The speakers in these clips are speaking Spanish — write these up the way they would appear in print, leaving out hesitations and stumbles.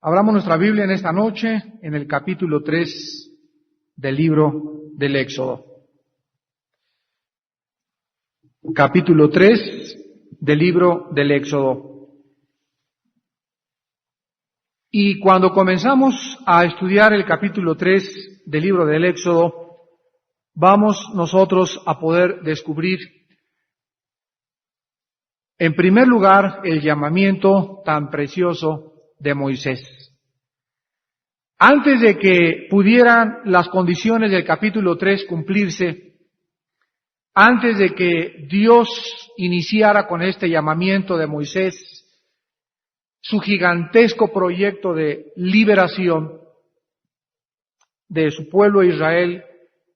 Abramos nuestra Biblia en esta noche en el capítulo 3 del libro del Éxodo. Capítulo 3 del libro del Éxodo. Y cuando comenzamos a estudiar el capítulo 3 del libro del Éxodo, vamos nosotros a poder descubrir, en primer lugar, el llamamiento tan precioso de Moisés. Antes de que pudieran las condiciones del capítulo 3 cumplirse, antes de que Dios iniciara con este llamamiento de Moisés, su gigantesco proyecto de liberación de su pueblo Israel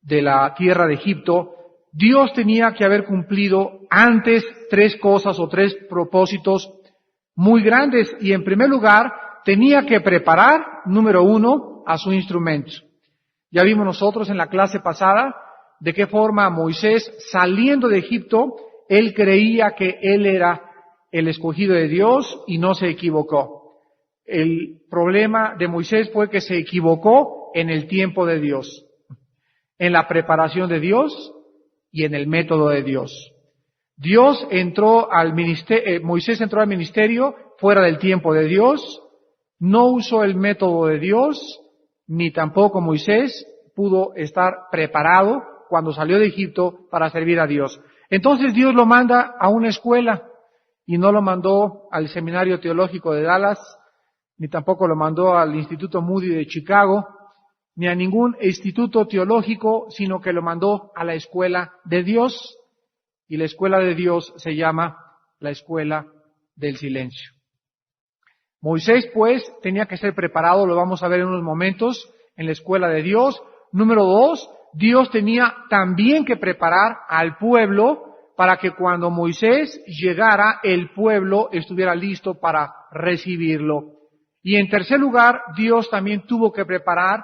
de la tierra de Egipto, Dios tenía que haber cumplido antes tres cosas o tres propósitos muy grandes. Y en primer lugar, tenía que preparar, número uno, a su instrumento. Ya vimos nosotros en la clase pasada de qué forma Moisés, saliendo de Egipto, él creía que él era el escogido de Dios y no se equivocó. El problema de Moisés fue que se equivocó en el tiempo de Dios, en la preparación de Dios y en el método de Dios. Moisés entró al ministerio fuera del tiempo de Dios, no usó el método de Dios, ni tampoco Moisés pudo estar preparado cuando salió de Egipto para servir a Dios. Entonces Dios lo manda a una escuela y no lo mandó al Seminario Teológico de Dallas, ni tampoco lo mandó al Instituto Moody de Chicago, ni a ningún instituto teológico, sino que lo mandó a la escuela de Dios. Y la escuela de Dios se llama la escuela del silencio. Moisés, pues, tenía que ser preparado, lo vamos a ver en unos momentos, en la escuela de Dios. Número 2, Dios tenía también que preparar al pueblo para que cuando Moisés llegara, el pueblo estuviera listo para recibirlo. Y en tercer lugar, Dios también tuvo que preparar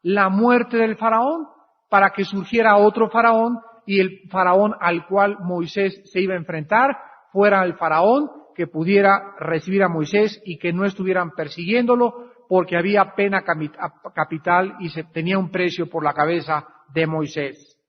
la muerte del faraón para que surgiera otro faraón y el faraón al cual Moisés se iba a enfrentar fuera el faraón que pudiera recibir a Moisés y que no estuvieran persiguiéndolo porque había pena capital y se tenía un precio por la cabeza de Moisés.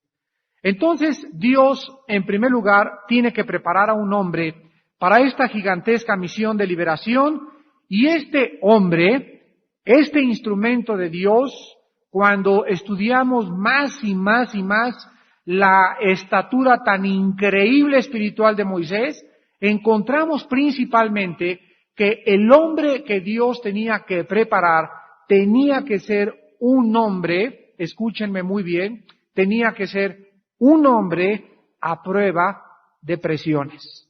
Entonces Dios, en primer lugar, tiene que preparar a un hombre para esta gigantesca misión de liberación, y este hombre, este instrumento de Dios, cuando estudiamos más y más y más la estatura tan increíble espiritual de Moisés, encontramos principalmente que el hombre que Dios tenía que preparar tenía que ser un hombre, escúchenme muy bien, tenía que ser un hombre a prueba de presiones.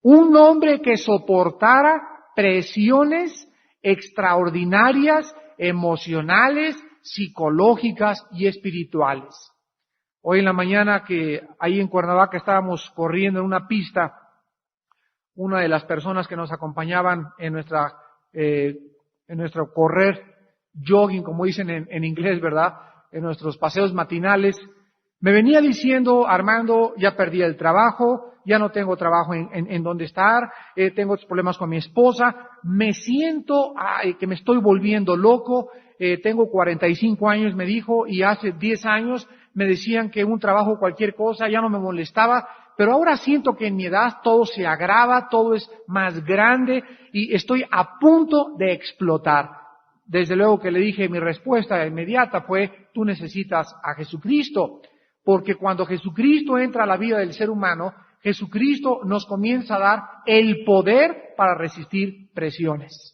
Un hombre que soportara presiones extraordinarias, emocionales, psicológicas y espirituales. Hoy en la mañana que ahí en Cuernavaca estábamos corriendo en una pista, una de las personas que nos acompañaban en nuestro correr, jogging, como dicen en inglés, ¿verdad? En nuestros paseos matinales, me venía diciendo: Armando, ya perdí el trabajo, ya no tengo trabajo en donde estar, tengo otros problemas con mi esposa, me siento que me estoy volviendo loco, tengo 45 años, me dijo, y hace 10 años me decían que un trabajo, cualquier cosa, ya no me molestaba, pero ahora siento que en mi edad todo se agrava, todo es más grande y estoy a punto de explotar. Desde luego que le dije, mi respuesta inmediata fue: tú necesitas a Jesucristo, porque cuando Jesucristo entra a la vida del ser humano, Jesucristo nos comienza a dar el poder para resistir presiones.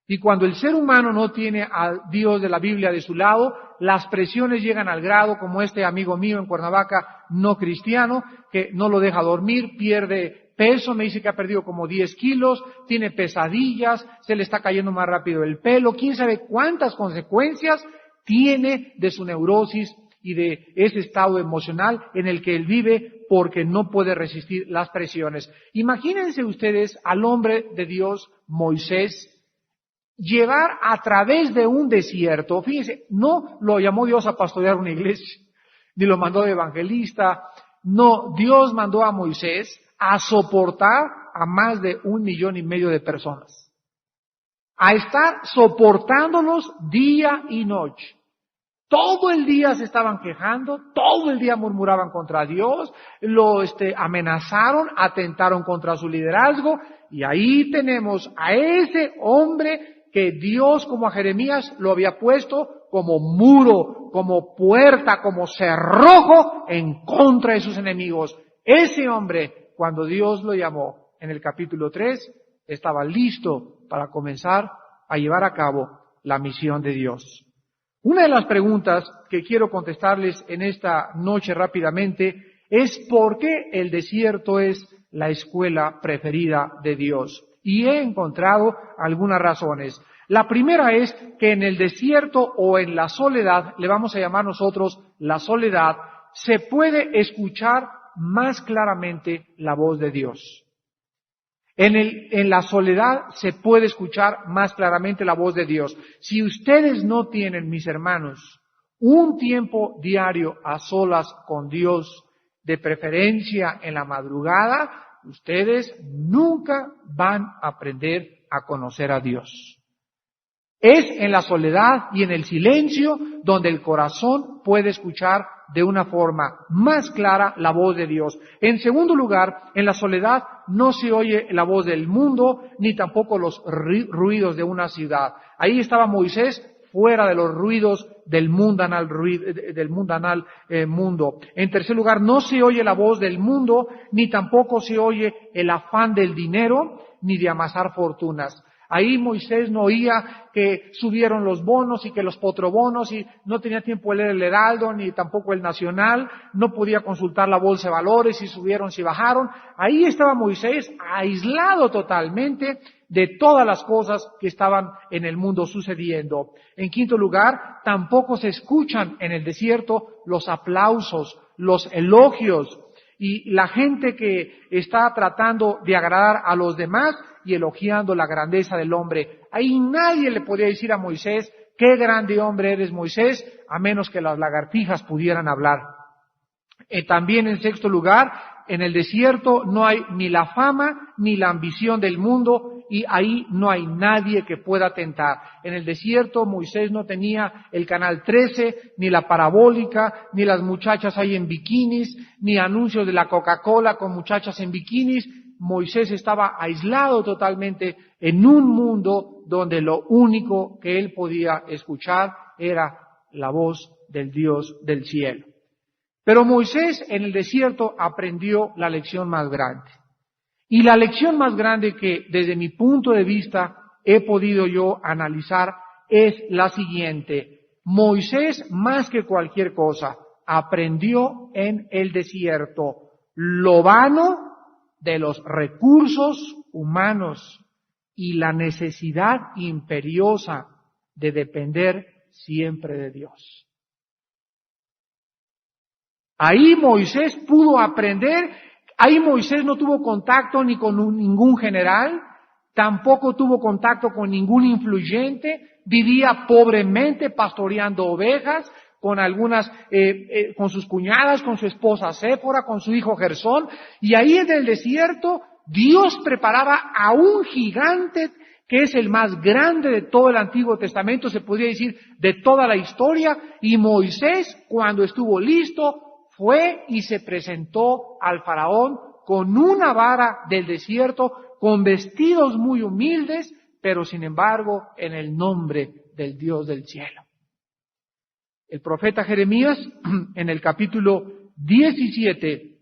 Y cuando el ser humano no tiene al Dios de la Biblia de su lado, las presiones llegan al grado, como este amigo mío en Cuernavaca, no cristiano, que no lo deja dormir, pierde peso, me dice que ha perdido como 10 kilos, tiene pesadillas, se le está cayendo más rápido el pelo, quién sabe cuántas consecuencias tiene de su neurosis y de ese estado emocional en el que él vive porque no puede resistir las presiones. Imagínense ustedes al hombre de Dios, Moisés, llevar a través de un desierto. Fíjense, no lo llamó Dios a pastorear una iglesia, ni lo mandó de evangelista. No, Dios mandó a Moisés a soportar a más de 1,5 millones de personas. a estar soportándolos día y noche. Todo el día se estaban quejando, todo el día murmuraban contra Dios, lo amenazaron, atentaron contra su liderazgo, y ahí tenemos a ese hombre que Dios, como a Jeremías, lo había puesto como muro, como puerta, como cerrojo en contra de sus enemigos. Ese hombre, cuando Dios lo llamó en el capítulo 3, estaba listo para comenzar a llevar a cabo la misión de Dios. Una de las preguntas que quiero contestarles en esta noche rápidamente es ¿por qué el desierto es la escuela preferida de Dios? Y he encontrado algunas razones. La primera es que en el desierto o en la soledad, le vamos a llamar nosotros la soledad, se puede escuchar más claramente la voz de Dios. En la soledad se puede escuchar más claramente la voz de Dios. Si ustedes no tienen, mis hermanos, un tiempo diario a solas con Dios, de preferencia en la madrugada, ustedes nunca van a aprender a conocer a Dios. Es en la soledad y en el silencio donde el corazón puede escuchar de una forma más clara la voz de Dios. En segundo lugar, en la soledad no se oye la voz del mundo, ni tampoco los ruidos de una ciudad. Ahí estaba Moisés fuera de los ruidos del mundanal mundo. En tercer lugar, no se oye la voz del mundo, ni tampoco se oye el afán del dinero, ni de amasar fortunas. Ahí Moisés no oía que subieron los bonos y que los potrobonos y no tenía tiempo de leer el Heraldo ni tampoco el Nacional, no podía consultar la bolsa de valores si subieron, si bajaron. Ahí estaba Moisés aislado totalmente de todas las cosas que estaban en el mundo sucediendo. En quinto lugar, tampoco se escuchan en el desierto los aplausos, los elogios y la gente que está tratando de agradar a los demás y elogiando la grandeza del hombre. Ahí nadie le podía decir a Moisés, qué grande hombre eres Moisés, a menos que las lagartijas pudieran hablar. También en sexto lugar, en el desierto no hay ni la fama ni la ambición del mundo y ahí no hay nadie que pueda tentar. En el desierto Moisés no tenía el canal 13, ni la parabólica, ni las muchachas ahí en bikinis, ni anuncios de la Coca-Cola con muchachas en bikinis. Moisés estaba aislado totalmente en un mundo donde lo único que él podía escuchar era la voz del Dios del cielo. Pero Moisés en el desierto aprendió la lección más grande. Y la lección más grande que desde mi punto de vista he podido yo analizar es la siguiente. Moisés, más que cualquier cosa, aprendió en el desierto lo vano de los recursos humanos y la necesidad imperiosa de depender siempre de Dios. Ahí Moisés pudo aprender, ahí Moisés no tuvo contacto ni con ningún general, tampoco tuvo contacto con ningún influyente, vivía pobremente pastoreando ovejas, con algunas, con sus cuñadas, con su esposa Séfora, con su hijo Gersón, y ahí en el desierto Dios preparaba a un gigante que es el más grande de todo el Antiguo Testamento, se podría decir de toda la historia, y Moisés, cuando estuvo listo, fue y se presentó al faraón con una vara del desierto, con vestidos muy humildes, pero sin embargo en el nombre del Dios del cielo. El profeta Jeremías, en el capítulo 17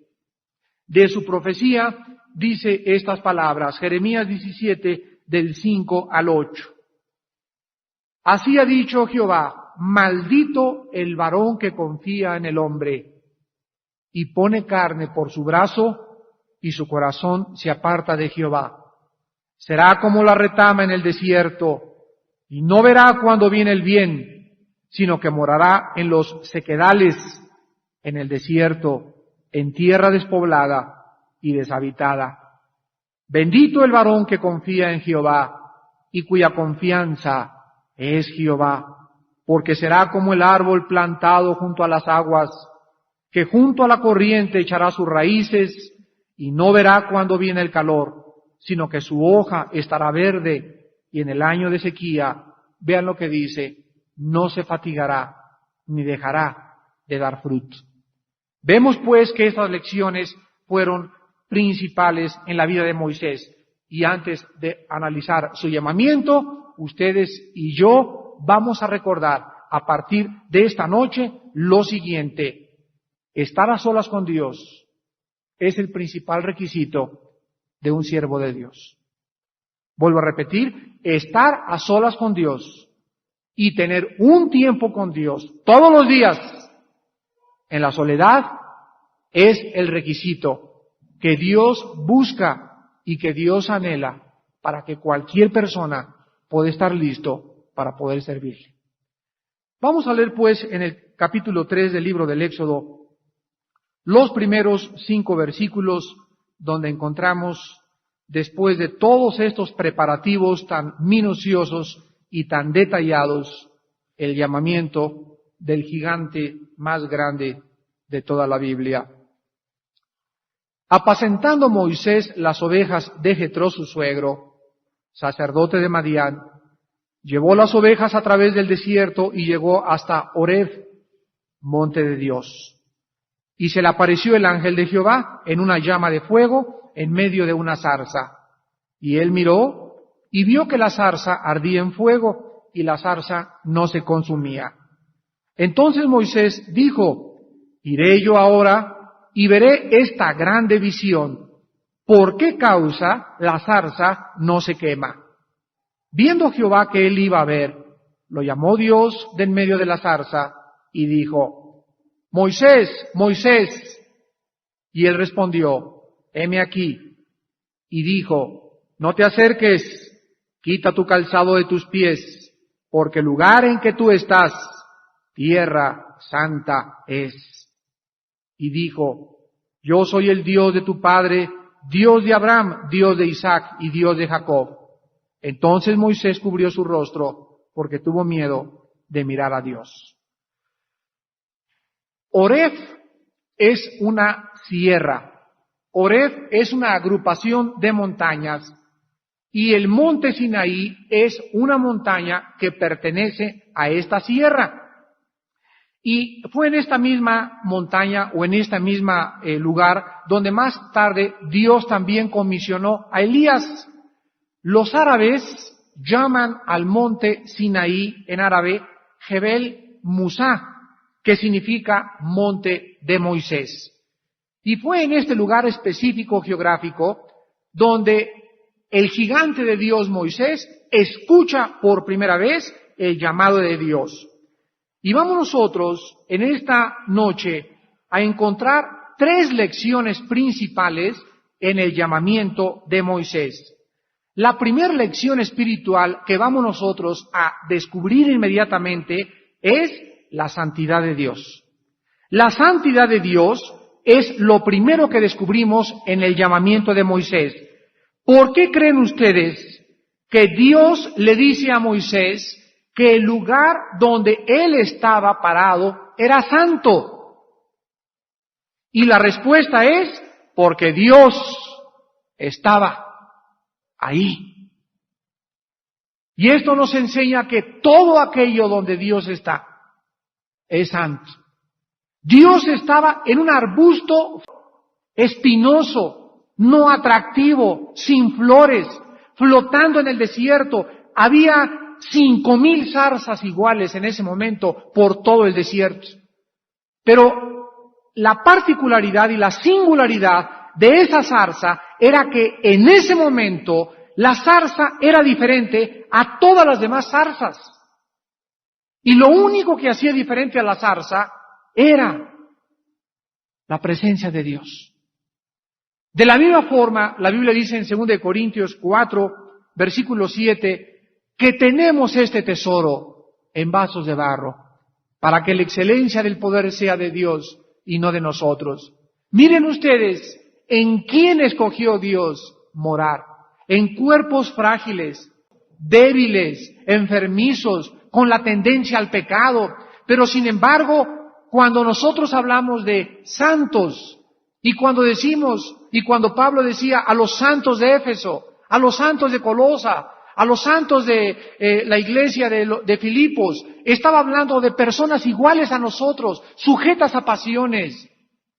de su profecía, dice estas palabras, Jeremías 17, del 5 al 8. Así ha dicho Jehová, maldito el varón que confía en el hombre y pone carne por su brazo y su corazón se aparta de Jehová. Será como la retama en el desierto y no verá cuando viene el bien, sino que morará en los sequedales, en el desierto, en tierra despoblada y deshabitada. Bendito el varón que confía en Jehová y cuya confianza es Jehová, porque será como el árbol plantado junto a las aguas, que junto a la corriente echará sus raíces y no verá cuando viene el calor, sino que su hoja estará verde y en el año de sequía, vean lo que dice, no se fatigará ni dejará de dar fruto. Vemos pues que estas lecciones fueron principales en la vida de Moisés. Y antes de analizar su llamamiento, ustedes y yo vamos a recordar a partir de esta noche lo siguiente. Estar a solas con Dios es el principal requisito de un siervo de Dios. Vuelvo a repetir, estar a solas con Dios y tener un tiempo con Dios todos los días en la soledad es el requisito que Dios busca y que Dios anhela para que cualquier persona pueda estar listo para poder servirle. Vamos a leer pues en el capítulo 3 del libro del Éxodo los primeros 5 versículos donde encontramos, después de todos estos preparativos tan minuciosos y tan detallados, el llamamiento del gigante más grande de toda la Biblia. Apacentando Moisés las ovejas de Jetro su suegro, sacerdote de Madián, llevó las ovejas a través del desierto y llegó hasta Horeb, monte de Dios. Y se le apareció el ángel de Jehová en una llama de fuego en medio de una zarza. Y él miró y vio que la zarza ardía en fuego y la zarza no se consumía. Entonces Moisés dijo, iré yo ahora y veré esta grande visión. ¿Por qué causa la zarza no se quema? Viendo Jehová que él iba a ver, lo llamó Dios de en medio de la zarza y dijo, Moisés, Moisés. Y él respondió, heme aquí. Y dijo, no te acerques, quita tu calzado de tus pies, porque el lugar en que tú estás, tierra santa es. Y dijo, yo soy el Dios de tu padre, Dios de Abraham, Dios de Isaac y Dios de Jacob. Entonces Moisés cubrió su rostro, porque tuvo miedo de mirar a Dios. Horeb es una sierra. Horeb es una agrupación de montañas y el monte Sinaí es una montaña que pertenece a esta sierra. Y fue en esta misma montaña o en este mismo lugar donde más tarde Dios también comisionó a Elías. Los árabes llaman al monte Sinaí en árabe Jebel Musa, que significa monte de Moisés. Y fue en este lugar específico geográfico donde el gigante de Dios Moisés escucha por primera vez el llamado de Dios. Y vamos nosotros en esta noche a encontrar 3 lecciones principales en el llamamiento de Moisés. La primera lección espiritual que vamos nosotros a descubrir inmediatamente es la santidad de Dios. La santidad de Dios es lo primero que descubrimos en el llamamiento de Moisés. ¿Por qué creen ustedes que Dios le dice a Moisés que el lugar donde él estaba parado era santo? Y la respuesta es porque Dios estaba ahí. Y esto nos enseña que todo aquello donde Dios está es santo. Dios estaba en un arbusto espinoso, no atractivo, sin flores, flotando en el desierto. Había 5,000 zarzas iguales en ese momento por todo el desierto. Pero la particularidad y la singularidad de esa zarza era que en ese momento la zarza era diferente a todas las demás zarzas. Y lo único que hacía diferente a la zarza era la presencia de Dios. De la misma forma, la Biblia dice en 2 Corintios 4, versículo 7, que tenemos este tesoro en vasos de barro, para que la excelencia del poder sea de Dios y no de nosotros. Miren ustedes, ¿en quién escogió Dios morar? En cuerpos frágiles, débiles, enfermizos, con la tendencia al pecado. Pero sin embargo, cuando nosotros hablamos de santos, y cuando decimos, y cuando Pablo decía a los santos de Éfeso, a los santos de Colosa, a los santos de la iglesia de Filipos. Estaba hablando de personas iguales a nosotros, sujetas a pasiones,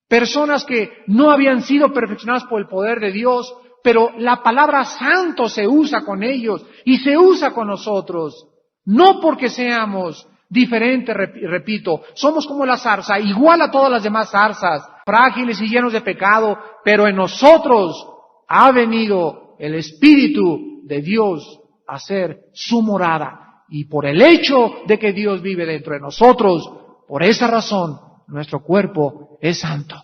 personas que no habían sido perfeccionadas por el poder de Dios, pero la palabra santo se usa con ellos y se usa con nosotros. No porque seamos diferentes, repito, somos como la zarza, igual a todas las demás zarzas, frágiles y llenos de pecado, pero en nosotros ha venido el Espíritu de Dios a ser su morada. Y por el hecho de que Dios vive dentro de nosotros, por esa razón, nuestro cuerpo es santo.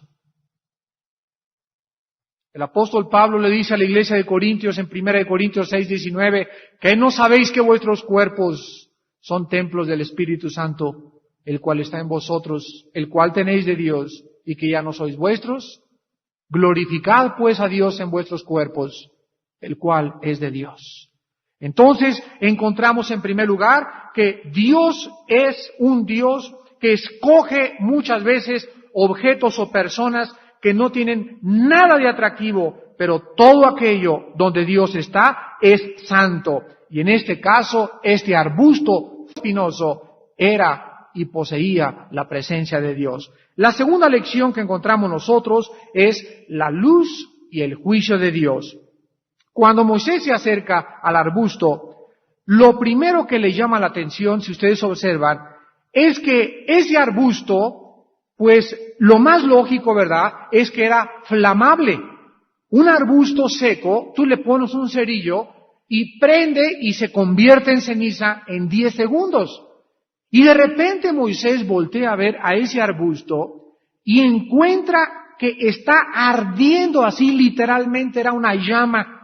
El apóstol Pablo le dice a la iglesia de Corintios en 1 Corintios 6:19, que no sabéis que vuestros cuerpos son templos del Espíritu Santo, el cual está en vosotros, el cual tenéis de Dios, y que ya no sois vuestros. Glorificad pues a Dios en vuestros cuerpos, el cual es de Dios. Entonces encontramos en primer lugar que Dios es un Dios que escoge muchas veces objetos o personas que no tienen nada de atractivo, pero todo aquello donde Dios está es santo. Y en este caso, este arbusto espinoso era y poseía la presencia de Dios. La segunda lección que encontramos nosotros es la luz y el juicio de Dios. Cuando Moisés se acerca al arbusto, lo primero que le llama la atención, si ustedes observan, es que ese arbusto, pues lo más lógico, ¿verdad?, es que era flamable. Un arbusto seco, tú le pones un cerillo y prende y se convierte en ceniza en 10 segundos. Y de repente Moisés voltea a ver a ese arbusto y encuentra que está ardiendo así, literalmente era una llama.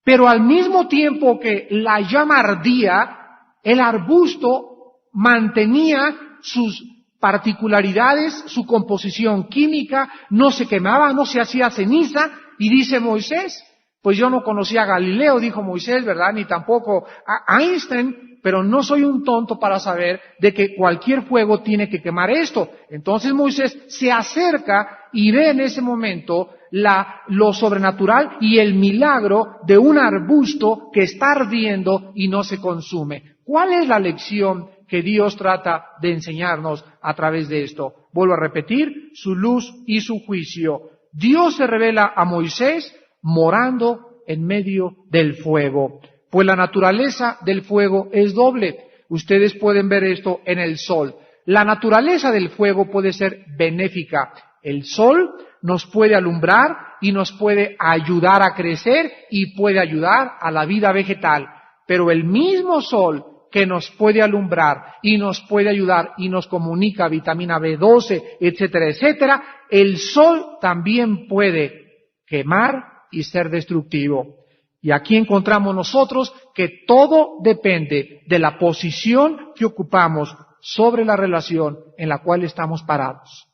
Pero al mismo tiempo que la llama ardía, el arbusto mantenía sus particularidades, su composición química, no se quemaba, no se hacía ceniza, y dice Moisés, pues yo no conocía a Galileo, dijo Moisés, ¿verdad?, ni tampoco a Einstein, pero no soy un tonto para saber de que cualquier fuego tiene que quemar esto. Entonces Moisés se acerca y ve en ese momento lo sobrenatural y el milagro de un arbusto que está ardiendo y no se consume. ¿Cuál es la lección que Dios trata de enseñarnos a través de esto? Vuelvo a repetir, su luz y su juicio. Dios se revela a Moisés morando en medio del fuego. Pues la naturaleza del fuego es doble. Ustedes pueden ver esto en el sol. La naturaleza del fuego puede ser benéfica. El sol nos puede alumbrar y nos puede ayudar a crecer y puede ayudar a la vida vegetal. Pero el mismo sol que nos puede alumbrar y nos puede ayudar y nos comunica vitamina B12, etcétera, etcétera, el sol también puede quemar y ser destructivo. Y aquí encontramos nosotros que todo depende de la posición que ocupamos sobre la relación en la cual estamos parados.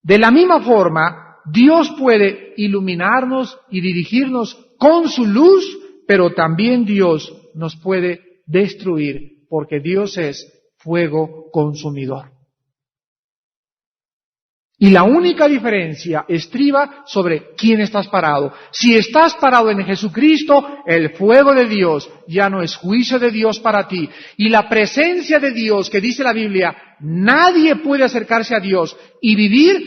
De la misma forma, Dios puede iluminarnos y dirigirnos con su luz, pero también Dios nos puede destruir, porque Dios es fuego consumidor. Y la única diferencia estriba sobre quién estás parado. Si estás parado en Jesucristo, el fuego de Dios ya no es juicio de Dios para ti. Y la presencia de Dios, que dice la Biblia, nadie puede acercarse a Dios y vivir.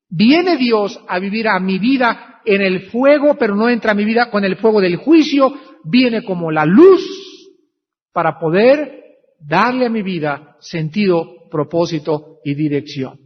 Viene Dios a vivir a mi vida en el fuego, pero no entra a mi vida con el fuego del juicio. Viene como la luz para poder darle a mi vida sentido, propósito y dirección.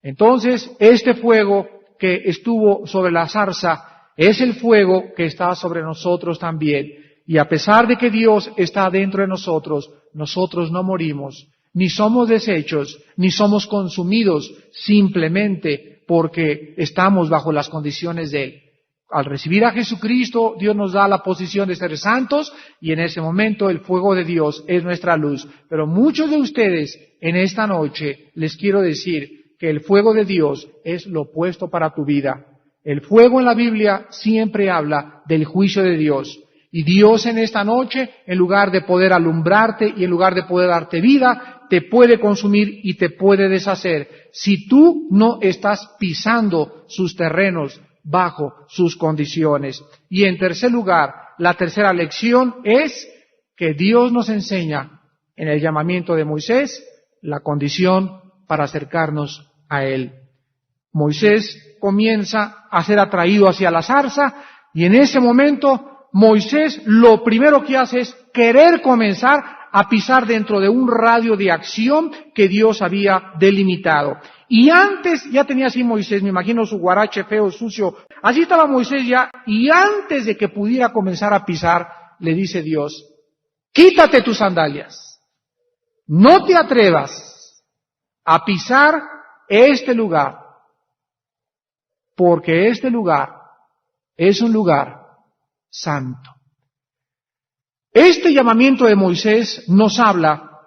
Entonces, este fuego que estuvo sobre la zarza es el fuego que está sobre nosotros también. Y a pesar de que Dios está dentro de nosotros, nosotros no morimos, ni somos deshechos, ni somos consumidos simplemente porque estamos bajo las condiciones de Él. Al recibir a Jesucristo, Dios nos da la posición de ser santos y en ese momento el fuego de Dios es nuestra luz. Pero muchos de ustedes en esta noche les quiero decir que el fuego de Dios es lo opuesto para tu vida. El fuego en la Biblia siempre habla del juicio de Dios. Y Dios en esta noche, en lugar de poder alumbrarte y en lugar de poder darte vida, te puede consumir y te puede deshacer si tú no estás pisando sus terrenos bajo sus condiciones. Y en tercer lugar, la tercera lección es que Dios nos enseña en el llamamiento de Moisés la condición para acercarnos a Él. Moisés comienza a ser atraído hacia la zarza y en ese momento Moisés lo primero que hace es querer comenzar a pisar dentro de un radio de acción que Dios había delimitado. Y antes, ya tenía así Moisés, me imagino su guarache feo, sucio, allí estaba Moisés ya, y antes de que pudiera comenzar a pisar, le dice Dios, quítate tus sandalias, no te atrevas a pisar este lugar, porque este lugar es un lugar santo. Este llamamiento de Moisés nos habla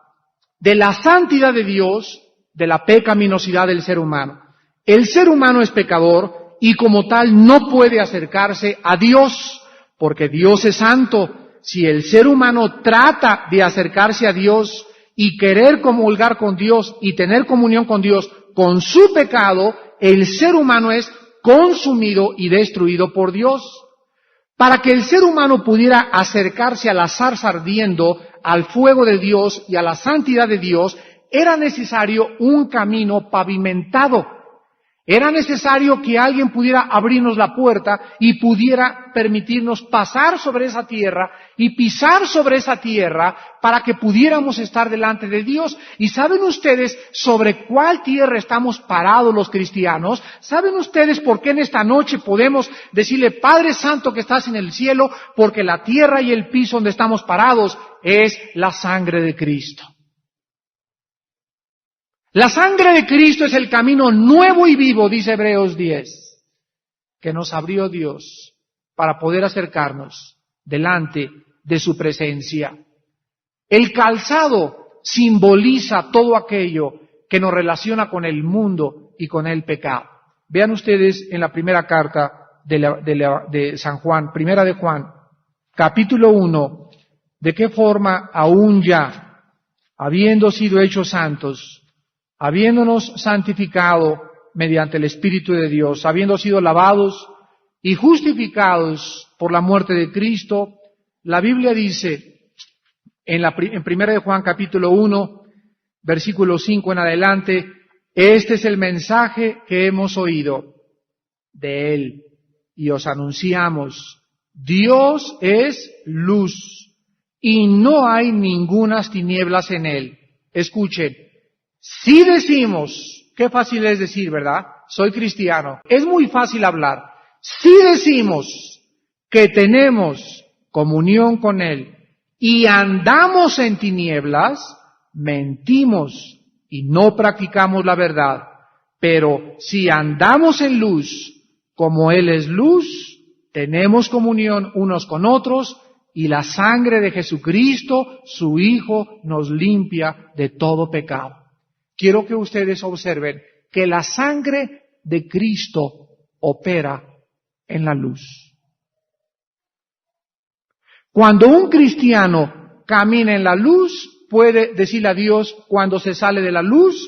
de la santidad de Dios, de la pecaminosidad del ser humano. El ser humano es pecador y como tal no puede acercarse a Dios, porque Dios es santo. Si el ser humano trata de acercarse a Dios y querer comulgar con Dios y tener comunión con Dios con su pecado, el ser humano es consumido y destruido por Dios. Para que el ser humano pudiera acercarse a la zarza ardiendo, al fuego de Dios y a la santidad de Dios, era necesario un camino pavimentado. Era necesario que alguien pudiera abrirnos la puerta y pudiera permitirnos pasar sobre esa tierra y pisar sobre esa tierra para que pudiéramos estar delante de Dios. ¿Y saben ustedes sobre cuál tierra estamos parados los cristianos? ¿Saben ustedes por qué en esta noche podemos decirle, Padre Santo que estás en el cielo? Porque la tierra y el piso donde estamos parados es la sangre de Cristo. La sangre de Cristo es el camino nuevo y vivo, dice Hebreos 10, que nos abrió Dios para poder acercarnos delante de su presencia. El calzado simboliza todo aquello que nos relaciona con el mundo y con el pecado. Vean ustedes en la primera carta de San Juan, primera de Juan, capítulo 1, de qué forma aún ya, habiendo sido hechos santos, habiéndonos santificado mediante el Espíritu de Dios, habiendo sido lavados y justificados por la muerte de Cristo, la Biblia dice en primera de Juan capítulo 1, versículo 5 en adelante, este es el mensaje que hemos oído de Él y os anunciamos, Dios es luz y no hay ningunas tinieblas en Él. Escuchen. Si decimos, qué fácil es decir, ¿verdad? Soy cristiano. Es muy fácil hablar. Si decimos que tenemos comunión con Él y andamos en tinieblas, mentimos y no practicamos la verdad. Pero si andamos en luz, como Él es luz, tenemos comunión unos con otros y la sangre de Jesucristo, su Hijo, nos limpia de todo pecado. Quiero que ustedes observen que la sangre de Cristo opera en la luz. Cuando un cristiano camina en la luz, puede decirle a Dios cuando se sale de la luz,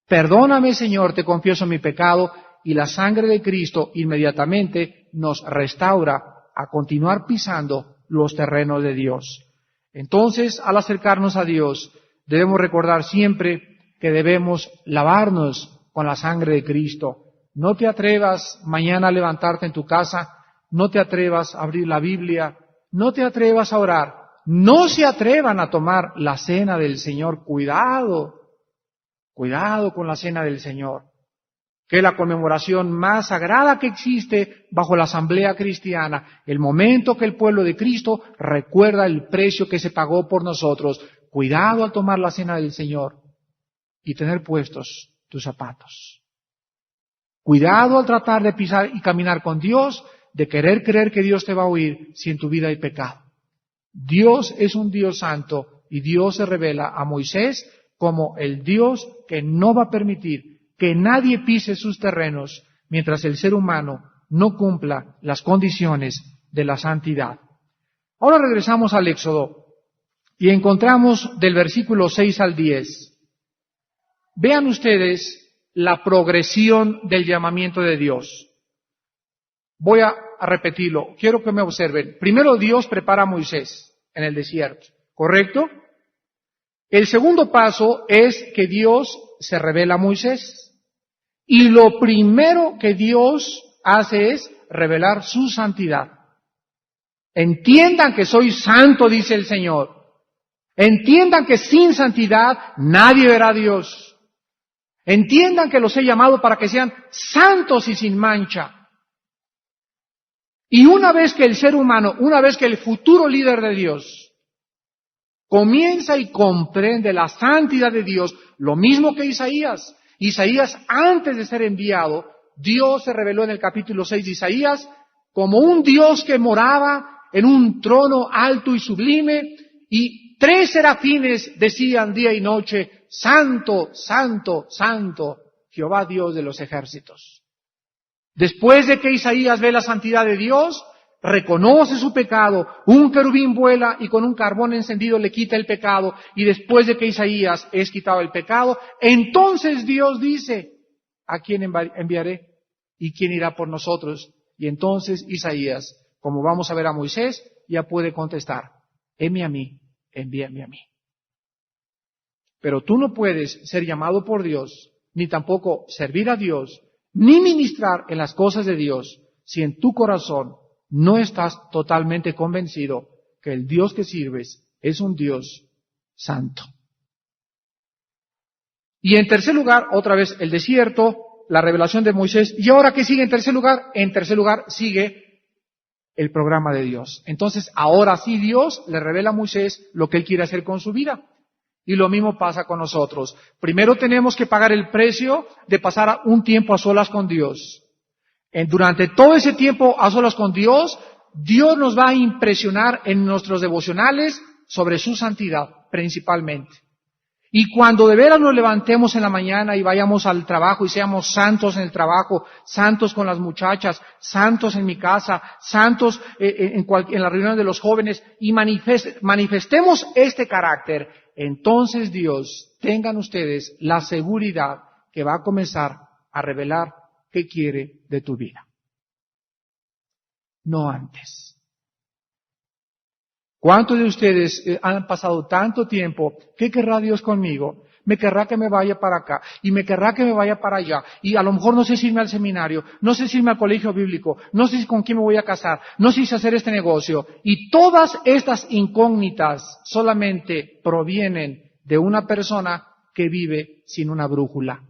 perdóname Señor, te confieso mi pecado, y la sangre de Cristo inmediatamente nos restaura a continuar pisando los terrenos de Dios. Entonces, al acercarnos a Dios, debemos recordar siempre que debemos lavarnos con la sangre de Cristo. No te atrevas mañana a levantarte en tu casa, no te atrevas a abrir la Biblia, no te atrevas a orar, no se atrevan a tomar la cena del Señor. Cuidado con la cena del Señor, que es la conmemoración más sagrada que existe bajo la asamblea cristiana, el momento que el pueblo de Cristo recuerda el precio que se pagó por nosotros. Cuidado al tomar la cena del Señor y tener puestos tus zapatos. Cuidado al tratar de pisar y caminar con Dios, de querer creer que Dios te va a oír si en tu vida hay pecado. Dios es un Dios santo y Dios se revela a Moisés como el Dios que no va a permitir que nadie pise sus terrenos mientras el ser humano no cumpla las condiciones de la santidad. Ahora regresamos al Éxodo y encontramos del versículo 6 al 10. Vean ustedes la progresión del llamamiento de Dios. Voy a repetirlo. Quiero que me observen. Primero Dios prepara a Moisés en el desierto, ¿correcto? El segundo paso es que Dios se revela a Moisés. Y lo primero que Dios hace es revelar su santidad. Entiendan que soy santo, dice el Señor. Entiendan que sin santidad nadie verá a Dios. Entiendan que los he llamado para que sean santos y sin mancha. Y una vez que el ser humano, una vez que el futuro líder de Dios comienza y comprende la santidad de Dios, lo mismo que Isaías. Isaías, antes de ser enviado, Dios se reveló en el capítulo 6 de Isaías como un Dios que moraba en un trono alto y sublime, y 3 serafines decían día y noche, Santo, Santo, Santo, Jehová Dios de los ejércitos. Después de que Isaías ve la santidad de Dios, reconoce su pecado, un querubín vuela y con un carbón encendido le quita el pecado, y después de que Isaías es quitado el pecado, entonces Dios dice, ¿a quién enviaré? ¿Y quién irá por nosotros? Y entonces Isaías, como vamos a ver a Moisés, ya puede contestar, heme a mí, envíame a mí. Pero tú no puedes ser llamado por Dios, ni tampoco servir a Dios, ni ministrar en las cosas de Dios, si en tu corazón no estás totalmente convencido que el Dios que sirves es un Dios santo. Y en tercer lugar, otra vez el desierto, la revelación de Moisés. ¿Y ahora qué sigue en tercer lugar? En tercer lugar sigue el programa de Dios. Entonces, ahora sí Dios le revela a Moisés lo que él quiere hacer con su vida. Y lo mismo pasa con nosotros. Primero tenemos que pagar el precio de pasar un tiempo a solas con Dios. Durante todo ese tiempo a solas con Dios, Dios nos va a impresionar en nuestros devocionales sobre su santidad, principalmente. Y cuando de veras nos levantemos en la mañana y vayamos al trabajo y seamos santos en el trabajo, santos con las muchachas, santos en mi casa, santos en la reunión de los jóvenes, y manifestemos este carácter, entonces Dios, tengan ustedes la seguridad que va a comenzar a revelar qué quiere de tu vida. No antes. ¿Cuántos de ustedes han pasado tanto tiempo? ¿Qué querrá Dios conmigo? Me querrá que me vaya para acá y me querrá que me vaya para allá. Y a lo mejor no sé si irme al seminario, no sé si irme al colegio bíblico, no sé con quién me voy a casar, no sé si hacer este negocio. Y todas estas incógnitas solamente provienen de una persona que vive sin una brújula.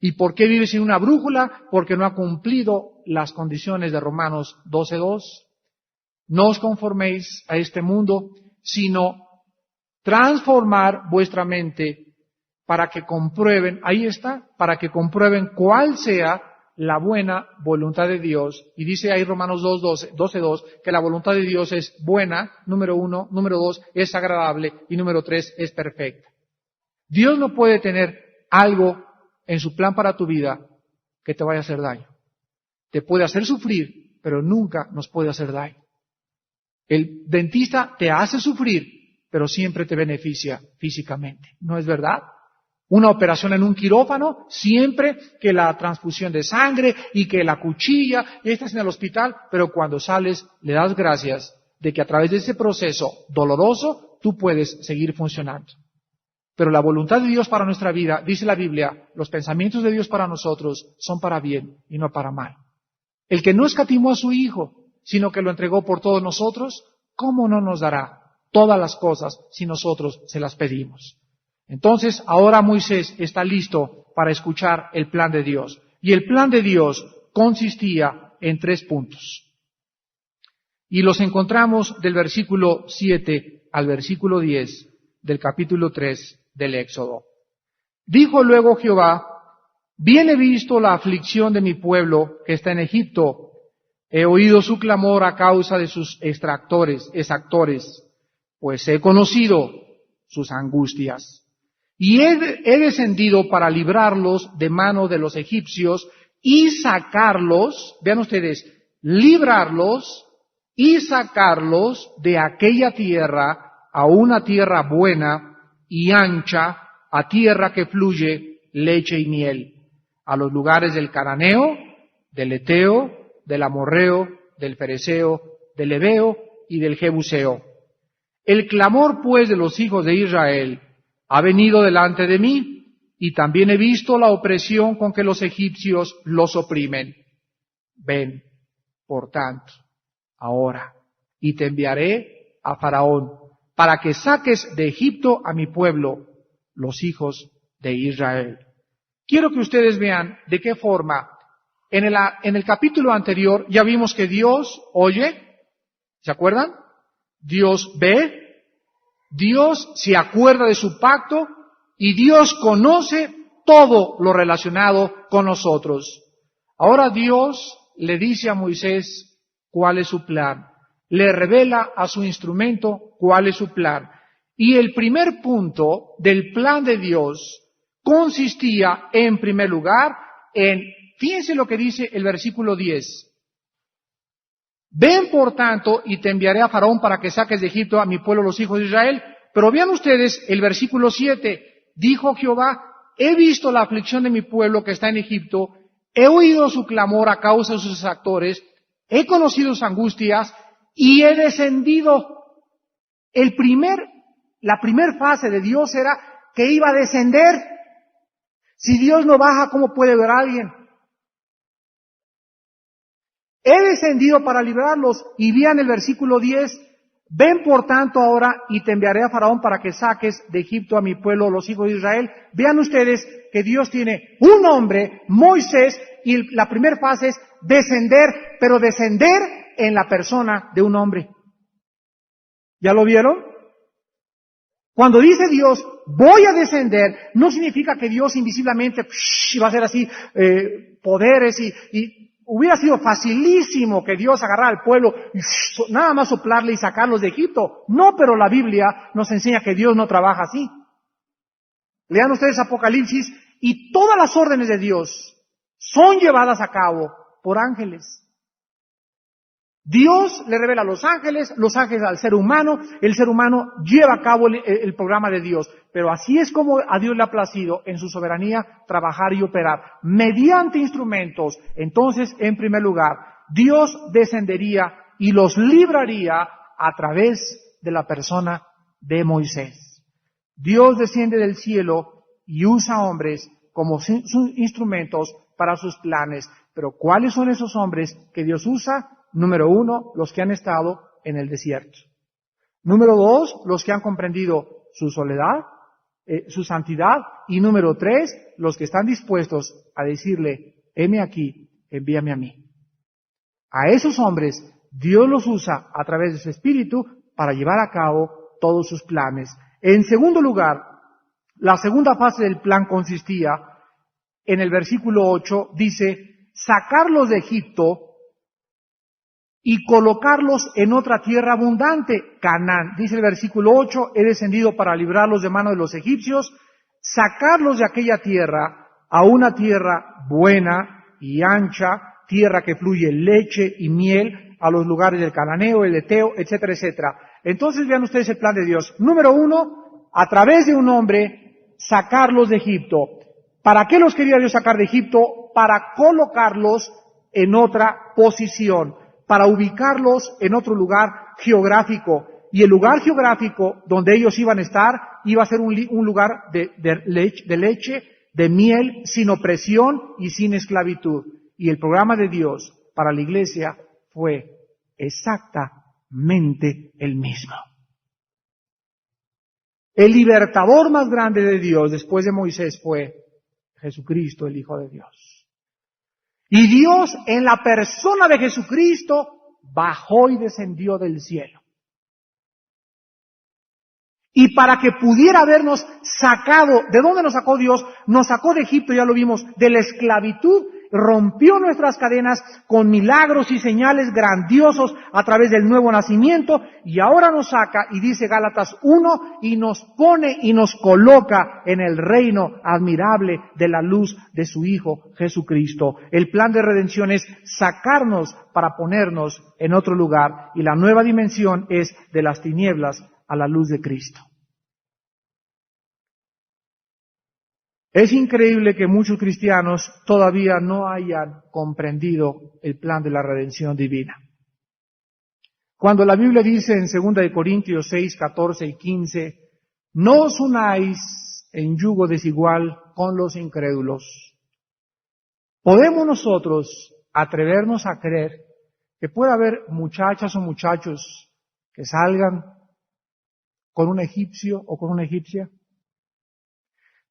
¿Y por qué vive sin una brújula? Porque no ha cumplido las condiciones de Romanos 12:2. No os conforméis a este mundo, sino transformar vuestra mente para que comprueben, ahí está, para que comprueben cuál sea la buena voluntad de Dios. Y dice ahí Romanos 12:2, que la voluntad de Dios es buena, número 1, número 2, es agradable, y número 3, es perfecta. Dios no puede tener algo en su plan para tu vida que te vaya a hacer daño. Te puede hacer sufrir, pero nunca nos puede hacer daño. El dentista te hace sufrir, pero siempre te beneficia físicamente. ¿No es verdad? Una operación en un quirófano, siempre que la transfusión de sangre y que la cuchilla, y estás en el hospital, pero cuando sales le das gracias de que a través de ese proceso doloroso tú puedes seguir funcionando. Pero la voluntad de Dios para nuestra vida, dice la Biblia, los pensamientos de Dios para nosotros son para bien y no para mal. El que no escatimó a su Hijo, sino que lo entregó por todos nosotros, ¿cómo no nos dará todas las cosas si nosotros se las pedimos? Entonces, ahora Moisés está listo para escuchar el plan de Dios. Y el plan de Dios consistía en 3 puntos. Y los encontramos del versículo 7 al versículo 10 del capítulo 3 del Éxodo. Dijo luego Jehová, bien he visto la aflicción de mi pueblo que está en Egipto. He oído su clamor a causa de sus exactores, pues he conocido sus angustias. Y he descendido para librarlos de mano de los egipcios y sacarlos, vean ustedes, librarlos y sacarlos de aquella tierra a una tierra buena y ancha, a tierra que fluye leche y miel, a los lugares del cananeo, del eteo, del amorreo, del fereceo, del heveo y del jebuseo. El clamor, pues, de los hijos de Israel ha venido delante de mí, y también he visto la opresión con que los egipcios los oprimen. Ven, por tanto, ahora, y te enviaré a Faraón, para que saques de Egipto a mi pueblo, los hijos de Israel. Quiero que ustedes vean de qué forma, en el capítulo anterior ya vimos que Dios oye, ¿se acuerdan? Dios ve, Dios se acuerda de su pacto y Dios conoce todo lo relacionado con nosotros. Ahora Dios le dice a Moisés cuál es su plan, le revela a su instrumento cuál es su plan. Y el primer punto del plan de Dios consistía, en primer lugar, fíjense lo que dice el versículo 10. Ven, por tanto, y te enviaré a Faraón para que saques de Egipto a mi pueblo, los hijos de Israel. Pero vean ustedes el versículo 7. Dijo Jehová, he visto la aflicción de mi pueblo que está en Egipto, he oído su clamor a causa de sus actores, he conocido sus angustias y he descendido. La primer fase de Dios era que iba a descender. Si Dios no baja, ¿cómo puede ver a alguien? He descendido para librarlos. Y vean el versículo 10. Ven por tanto ahora y te enviaré a Faraón para que saques de Egipto a mi pueblo, los hijos de Israel. Vean ustedes que Dios tiene un hombre, Moisés, y la primera fase es descender, pero descender en la persona de un hombre. ¿Ya lo vieron? Cuando dice Dios, voy a descender, no significa que Dios invisiblemente va a hacer así poderes y hubiera sido facilísimo que Dios agarrara al pueblo y nada más soplarle y sacarlos de Egipto. No, pero la Biblia nos enseña que Dios no trabaja así. Lean ustedes Apocalipsis y todas las órdenes de Dios son llevadas a cabo por ángeles. Dios le revela a los ángeles al ser humano, el ser humano lleva a cabo el programa de Dios. Pero así es como a Dios le ha placido en su soberanía trabajar y operar mediante instrumentos. Entonces, en primer lugar, Dios descendería y los libraría a través de la persona de Moisés. Dios desciende del cielo y usa hombres como sus instrumentos para sus planes. Pero ¿cuáles son esos hombres que Dios usa? Número 1, los que han estado en el desierto. Número 2, los que han comprendido su soledad, su santidad. Y número 3, los que están dispuestos a decirle, heme aquí, envíame a mí. A esos hombres Dios los usa a través de su Espíritu para llevar a cabo todos sus planes. En segundo lugar, la segunda fase del plan consistía, en el versículo 8, dice, sacarlos de Egipto y colocarlos en otra tierra abundante, Canaán. Dice el versículo 8, he descendido para librarlos de mano de los egipcios, sacarlos de aquella tierra a una tierra buena y ancha, tierra que fluye leche y miel, a los lugares del cananeo, el eteo, etcétera, etcétera. Entonces vean ustedes el plan de Dios. Número 1, a través de un hombre, sacarlos de Egipto. ¿Para qué los quería Dios sacar de Egipto? Para colocarlos en otra posición, para ubicarlos en otro lugar geográfico. Y el lugar geográfico donde ellos iban a estar iba a ser un lugar de leche, de miel, sin opresión y sin esclavitud. Y el programa de Dios para la iglesia fue exactamente el mismo. El libertador más grande de Dios después de Moisés fue Jesucristo, el Hijo de Dios. Y Dios, en la persona de Jesucristo, bajó y descendió del cielo. Y para que pudiera habernos sacado, ¿de dónde nos sacó Dios? Nos sacó de Egipto, ya lo vimos, de la esclavitud, rompió nuestras cadenas con milagros y señales grandiosos a través del nuevo nacimiento, y ahora nos saca, y dice Gálatas 1, y nos pone y nos coloca en el reino admirable de la luz de su Hijo Jesucristo. El plan de redención es sacarnos para ponernos en otro lugar, y la nueva dimensión es de las tinieblas a la luz de Cristo. Es increíble que muchos cristianos todavía no hayan comprendido el plan de la redención divina. Cuando la Biblia dice en 2 Corintios 6, 14 y 15, no os unáis en yugo desigual con los incrédulos. ¿Podemos nosotros atrevernos a creer que puede haber muchachas o muchachos que salgan con un egipcio o con una egipcia?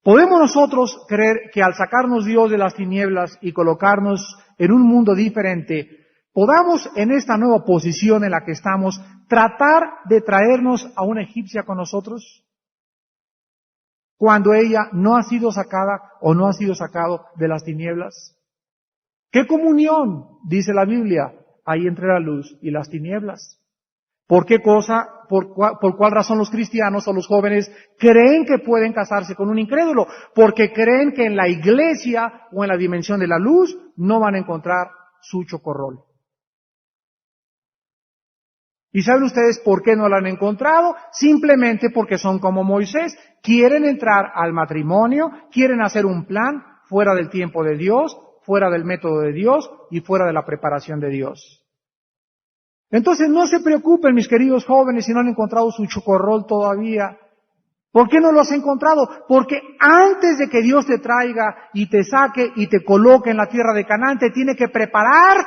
¿Podemos nosotros creer que al sacarnos Dios de las tinieblas y colocarnos en un mundo diferente, podamos en esta nueva posición en la que estamos tratar de traernos a una egipcia con nosotros? Cuando ella no ha sido sacada o no ha sido sacado de las tinieblas. ¿Qué comunión, dice la Biblia, hay entre la luz y las tinieblas? ¿Por qué cosa, por cuál razón los cristianos o los jóvenes creen que pueden casarse con un incrédulo? Porque creen que en la iglesia o en la dimensión de la luz no van a encontrar su chocorrol. ¿Y saben ustedes por qué no lo han encontrado? Simplemente porque son como Moisés. Quieren entrar al matrimonio, quieren hacer un plan fuera del tiempo de Dios, fuera del método de Dios y fuera de la preparación de Dios. Entonces no se preocupen, mis queridos jóvenes, si no han encontrado su chocorrol todavía. ¿Por qué no lo has encontrado? Porque antes de que Dios te traiga y te saque y te coloque en la tierra de Canaán, te tiene que preparar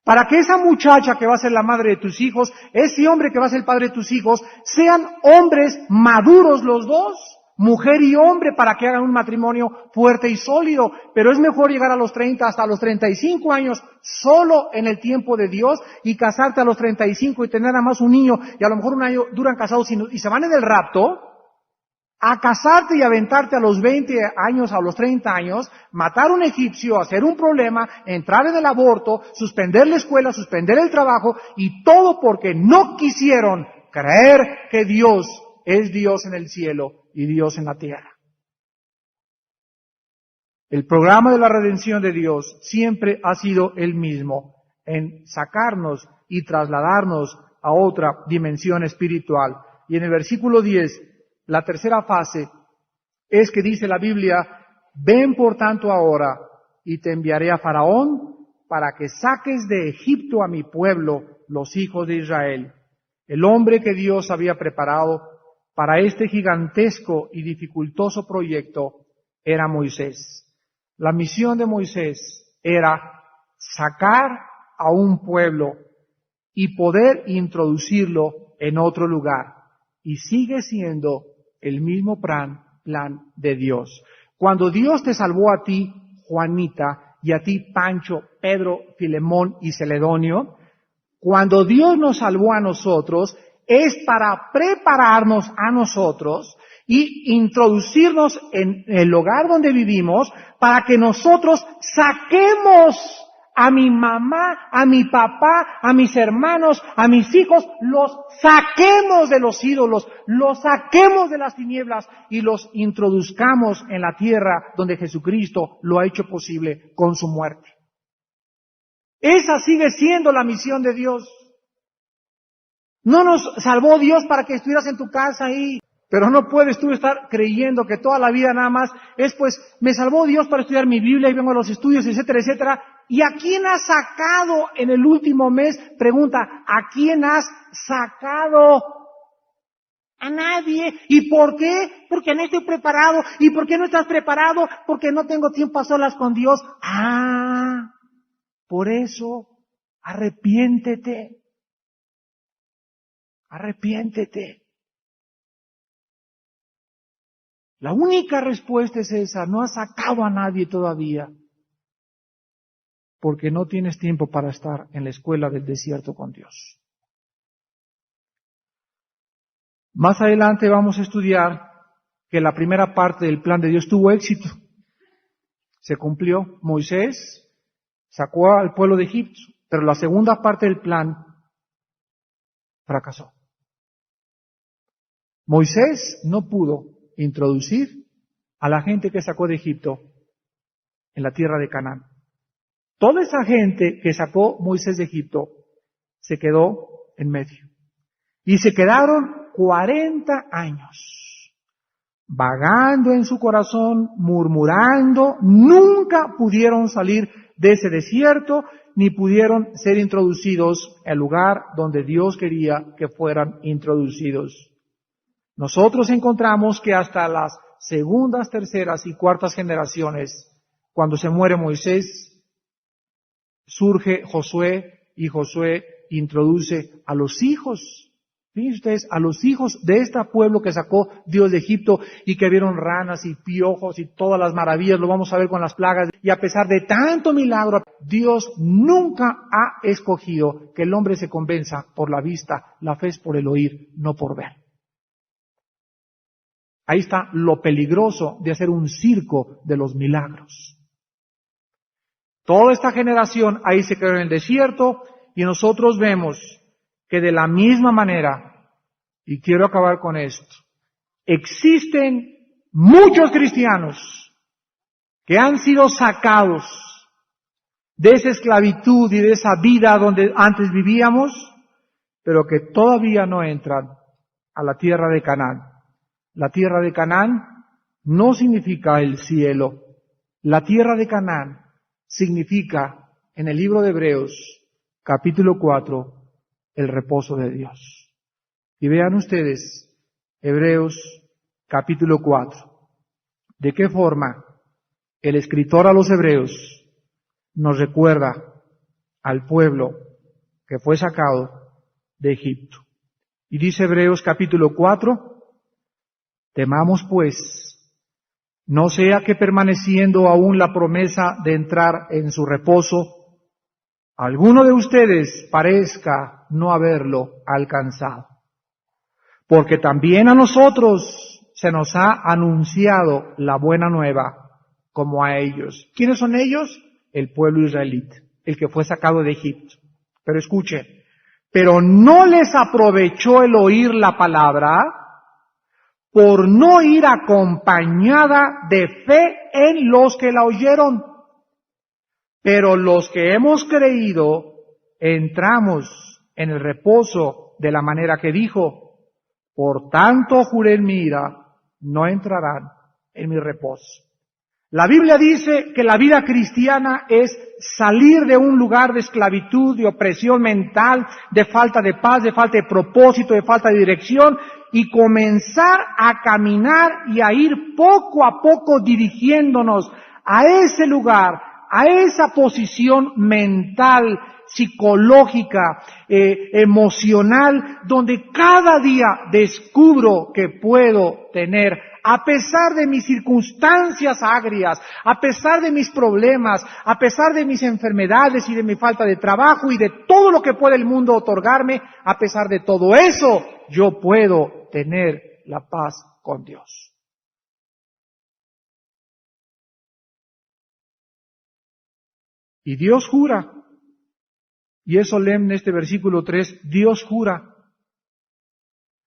para que esa muchacha que va a ser la madre de tus hijos, ese hombre que va a ser el padre de tus hijos, sean hombres maduros los dos, mujer y hombre, para que hagan un matrimonio fuerte y sólido. Pero es mejor llegar a los 30 hasta los 35 años solo en el tiempo de Dios y casarte a los 35 y tener nada más un niño y a lo mejor un año duran casados y se van en el rapto, a casarte y aventarte a los 20 años, a los 30 años, matar a un egipcio, hacer un problema, entrar en el aborto, suspender la escuela, suspender el trabajo, y todo porque no quisieron creer que Dios es Dios en el cielo y Dios en la tierra. El programa de la redención de Dios siempre ha sido el mismo, en sacarnos y trasladarnos a otra dimensión espiritual. Y en el versículo 10, la tercera fase es que dice la Biblia, ven por tanto ahora y te enviaré a Faraón para que saques de Egipto a mi pueblo, los hijos de Israel. El hombre que Dios había preparado para este gigantesco y dificultoso proyecto era Moisés. La misión de Moisés era sacar a un pueblo y poder introducirlo en otro lugar. Y sigue siendo el mismo plan de Dios. Cuando Dios te salvó a ti, Juanita, y a ti, Pancho, Pedro, Filemón y Celedonio, cuando Dios nos salvó a nosotros, es para prepararnos a nosotros y introducirnos en el hogar donde vivimos para que nosotros saquemos a mi mamá, a mi papá, a mis hermanos, a mis hijos, los saquemos de los ídolos, los saquemos de las tinieblas y los introduzcamos en la tierra donde Jesucristo lo ha hecho posible con su muerte. Esa sigue siendo la misión de Dios. No nos salvó Dios para que estuvieras en tu casa ahí. Pero no puedes tú estar creyendo que toda la vida nada más es pues, me salvó Dios para estudiar mi Biblia y vengo a los estudios, etcétera, etcétera. ¿Y a quién has sacado en el último mes? Pregunta, ¿a quién has sacado? A nadie. ¿Y por qué? Porque no estoy preparado. ¿Y por qué no estás preparado? Porque no tengo tiempo a solas con Dios. Ah, por eso, arrepiéntete. Arrepiéntete. La única respuesta es esa, no has sacado a nadie todavía, porque no tienes tiempo para estar en la escuela del desierto con Dios. Más adelante vamos a estudiar que la primera parte del plan de Dios tuvo éxito. Se cumplió. Moisés sacó al pueblo de Egipto, pero la segunda parte del plan fracasó. Moisés no pudo introducir a la gente que sacó de Egipto en la tierra de Canaán. Toda esa gente que sacó Moisés de Egipto se quedó en medio. Y se quedaron 40 años. vagando en su corazón, murmurando, nunca pudieron salir de ese desierto, ni pudieron ser introducidos al lugar donde Dios quería que fueran introducidos. Nosotros encontramos que hasta las segundas, terceras y cuartas generaciones, cuando se muere Moisés, surge Josué, y Josué introduce a los hijos. Fíjense ustedes, a los hijos de este pueblo que sacó Dios de Egipto y que vieron ranas y piojos y todas las maravillas, lo vamos a ver con las plagas. Y a pesar de tanto milagro, Dios nunca ha escogido que el hombre se convenza por la vista, la fe es por el oír, no por ver. Ahí está lo peligroso de hacer un circo de los milagros. Toda esta generación ahí se quedó en el desierto y nosotros vemos que de la misma manera, y quiero acabar con esto, existen muchos cristianos que han sido sacados de esa esclavitud y de esa vida donde antes vivíamos, pero que todavía no entran a la tierra de Canaán. La tierra de Canaán no significa el cielo. La tierra de Canaán significa, en el libro de Hebreos, capítulo 4, el reposo de Dios. Y vean ustedes, Hebreos capítulo 4, de qué forma el escritor a los Hebreos nos recuerda al pueblo que fue sacado de Egipto. Y dice Hebreos capítulo 4, temamos pues, no sea que permaneciendo aún la promesa de entrar en su reposo, alguno de ustedes parezca no haberlo alcanzado. Porque también a nosotros se nos ha anunciado la buena nueva, como a ellos. ¿Quiénes son ellos? El pueblo israelita, el que fue sacado de Egipto. Pero escuchen, pero no les aprovechó el oír la palabra, por no ir acompañada de fe en los que la oyeron. Pero los que hemos creído, entramos en el reposo de la manera que dijo, por tanto juré en mi ira, no entrarán en mi reposo. La Biblia dice que la vida cristiana es salir de un lugar de esclavitud, de opresión mental, de falta de paz, de falta de propósito, de falta de dirección, y comenzar a caminar y a ir poco a poco dirigiéndonos a ese lugar, a esa posición mental, psicológica, emocional, donde cada día descubro que puedo tener, a pesar de mis circunstancias agrias, a pesar de mis problemas, a pesar de mis enfermedades y de mi falta de trabajo y de todo lo que puede el mundo otorgarme, a pesar de todo eso, yo puedo tener la paz con Dios. Y Dios jura, y es solemne este versículo 3, Dios jura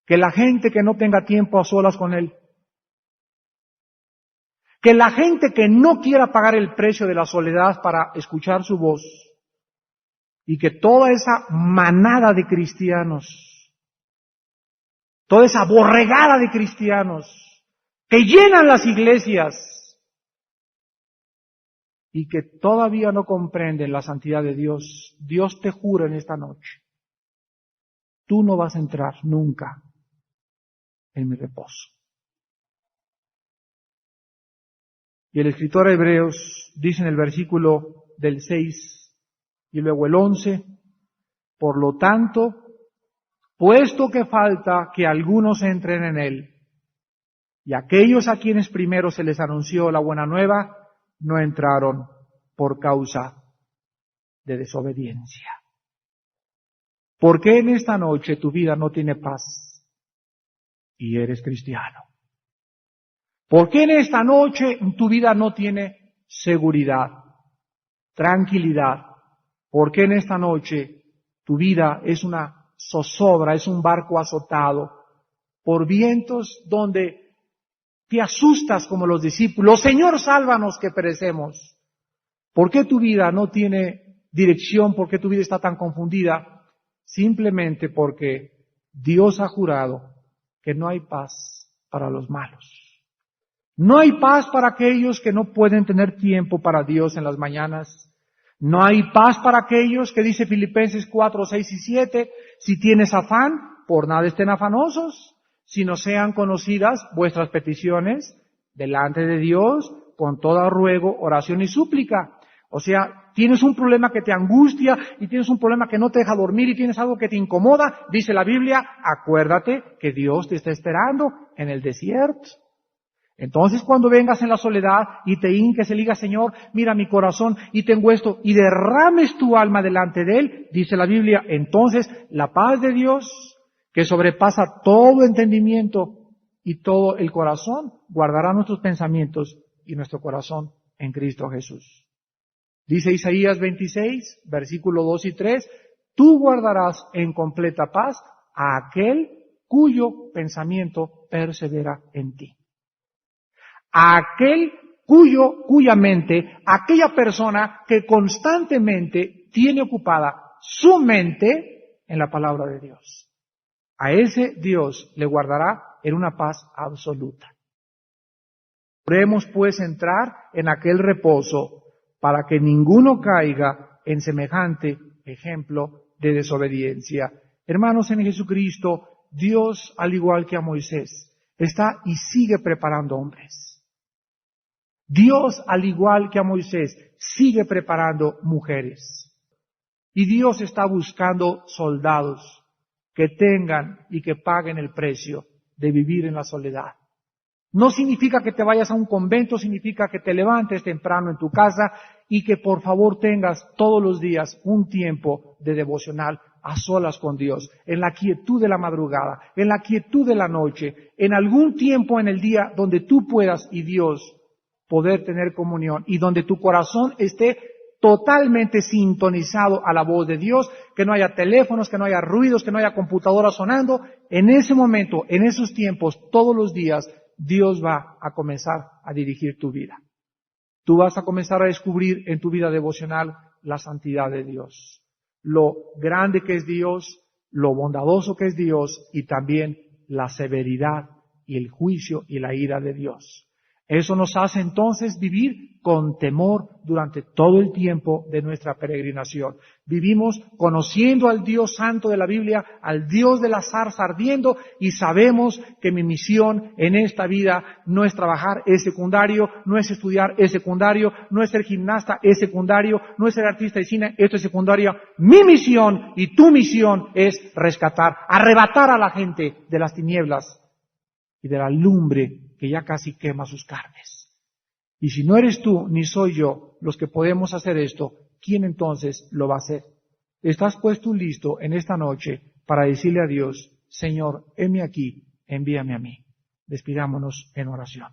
que la gente que no tenga tiempo a solas con Él, que la gente que no quiera pagar el precio de la soledad para escuchar su voz, y que toda esa manada de cristianos, toda esa borregada de cristianos que llenan las iglesias, y que todavía no comprenden la santidad de Dios, Dios te jura en esta noche, tú no vas a entrar nunca en mi reposo. Y el escritor a Hebreos dice en el versículo del 6 y luego el 11, por lo tanto, puesto que falta que algunos entren en él, y aquellos a quienes primero se les anunció la buena nueva, no entraron por causa de desobediencia. ¿Por qué en esta noche tu vida no tiene paz y eres cristiano? ¿Por qué en esta noche tu vida no tiene seguridad, tranquilidad? ¿Por qué en esta noche tu vida es una zozobra, es un barco azotado por vientos donde te asustas como los discípulos? Señor, sálvanos que perecemos. ¿Por qué tu vida no tiene dirección? ¿Por qué tu vida está tan confundida? Simplemente porque Dios ha jurado que no hay paz para los malos. No hay paz para aquellos que no pueden tener tiempo para Dios en las mañanas. No hay paz para aquellos que dice Filipenses 4, 6 y 7, si tienes afán, por nada estén afanosos, sino sean conocidas vuestras peticiones delante de Dios con toda ruego, oración y súplica. O sea, tienes un problema que te angustia y tienes un problema que no te deja dormir y tienes algo que te incomoda, dice la Biblia, acuérdate que Dios te está esperando en el desierto. Entonces cuando vengas en la soledad y te hinques y le digas, Señor, mira mi corazón y tengo esto, y derrames tu alma delante de Él, dice la Biblia, entonces la paz de Dios, que sobrepasa todo entendimiento y todo el corazón, guardará nuestros pensamientos y nuestro corazón en Cristo Jesús. Dice Isaías 26, versículo 2 y 3, tú guardarás en completa paz a aquel cuyo pensamiento persevera en ti. A aquel cuya mente, aquella persona que constantemente tiene ocupada su mente en la palabra de Dios. A ese Dios le guardará en una paz absoluta. Podemos pues entrar en aquel reposo para que ninguno caiga en semejante ejemplo de desobediencia. Hermanos en Jesucristo, Dios, al igual que a Moisés, está y sigue preparando hombres. Dios, al igual que a Moisés, sigue preparando mujeres. Y Dios está buscando soldados que tengan y que paguen el precio de vivir en la soledad. No significa que te vayas a un convento, significa que te levantes temprano en tu casa y que por favor tengas todos los días un tiempo de devocional a solas con Dios, en la quietud de la madrugada, en la quietud de la noche, en algún tiempo en el día donde tú puedas y Dios poder tener comunión y donde tu corazón esté totalmente sintonizado a la voz de Dios, que no haya teléfonos, que no haya ruidos, que no haya computadoras sonando. En ese momento, en esos tiempos, todos los días, Dios va a comenzar a dirigir tu vida. Tú vas a comenzar a descubrir en tu vida devocional la santidad de Dios, lo grande que es Dios, lo bondadoso que es Dios y también la severidad y el juicio y la ira de Dios. Eso nos hace entonces vivir con temor durante todo el tiempo de nuestra peregrinación. Vivimos conociendo al Dios santo de la Biblia, al Dios de la zarza ardiendo, y sabemos que mi misión en esta vida no es trabajar, es secundario, no es estudiar, es secundario, no es ser gimnasta, es secundario, no es ser artista de cine, esto es secundario. Mi misión y tu misión es rescatar, arrebatar a la gente de las tinieblas y de la lumbre que ya casi quema sus carnes. Y si no eres tú ni soy yo los que podemos hacer esto, ¿quién entonces lo va a hacer? ¿Estás pues tú listo en esta noche para decirle a Dios, Señor, heme aquí, envíame a mí? Despidámonos en oración.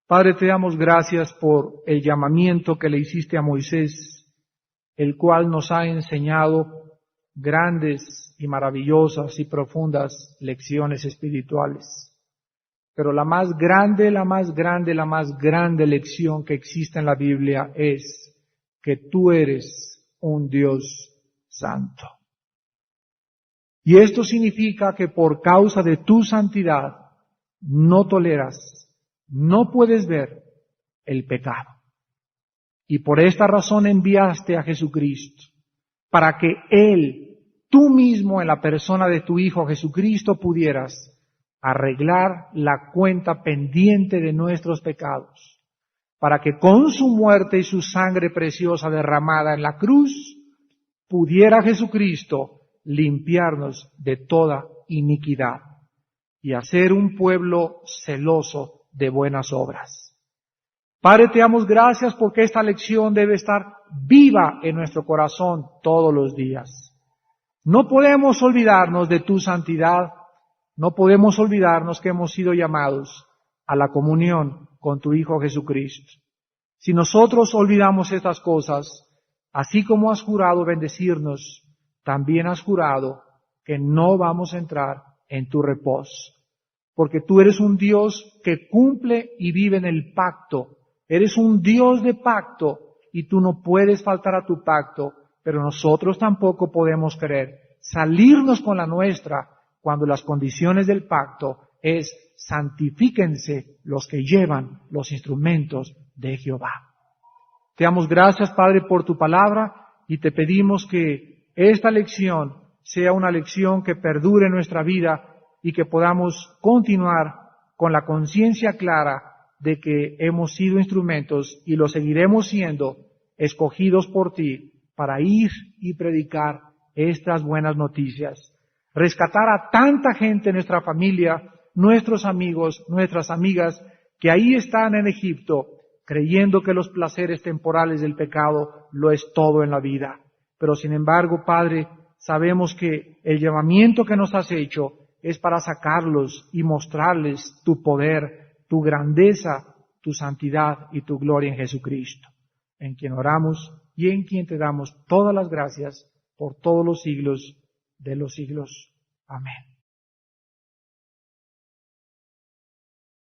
Padre, te damos gracias por el llamamiento que le hiciste a Moisés, el cual nos ha enseñado grandes y maravillosas y profundas lecciones espirituales. Pero la más grande lección que existe en la Biblia es que tú eres un Dios santo. Y esto significa que por causa de tu santidad no toleras, no puedes ver el pecado. Y por esta razón enviaste a Jesucristo, para que Él, tú mismo en la persona de tu Hijo Jesucristo, pudieras arreglar la cuenta pendiente de nuestros pecados, para que con su muerte y su sangre preciosa derramada en la cruz, pudiera Jesucristo limpiarnos de toda iniquidad y hacer un pueblo celoso de buenas obras. Padre, te damos gracias porque esta lección debe estar viva en nuestro corazón todos los días. No podemos olvidarnos de tu santidad, no podemos olvidarnos que hemos sido llamados a la comunión con tu Hijo Jesucristo. Si nosotros olvidamos estas cosas, así como has jurado bendecirnos, también has jurado que no vamos a entrar en tu reposo. Porque tú eres un Dios que cumple y vive en el pacto. Eres un Dios de pacto y tú no puedes faltar a tu pacto, pero nosotros tampoco podemos querer salirnos con la nuestra cuando las condiciones del pacto es santifíquense los que llevan los instrumentos de Jehová. Te damos gracias, Padre, por tu palabra y te pedimos que esta lección sea una lección que perdure en nuestra vida y que podamos continuar con la conciencia clara de que hemos sido instrumentos y lo seguiremos siendo, escogidos por ti para ir y predicar estas buenas noticias. Rescatar a tanta gente en nuestra familia, nuestros amigos, nuestras amigas, que ahí están en Egipto, creyendo que los placeres temporales del pecado lo es todo en la vida. Pero sin embargo, Padre, sabemos que el llamamiento que nos has hecho es para sacarlos y mostrarles tu poder, tu grandeza, tu santidad y tu gloria en Jesucristo, en quien oramos y en quien te damos todas las gracias por todos los siglos de los siglos. Amén.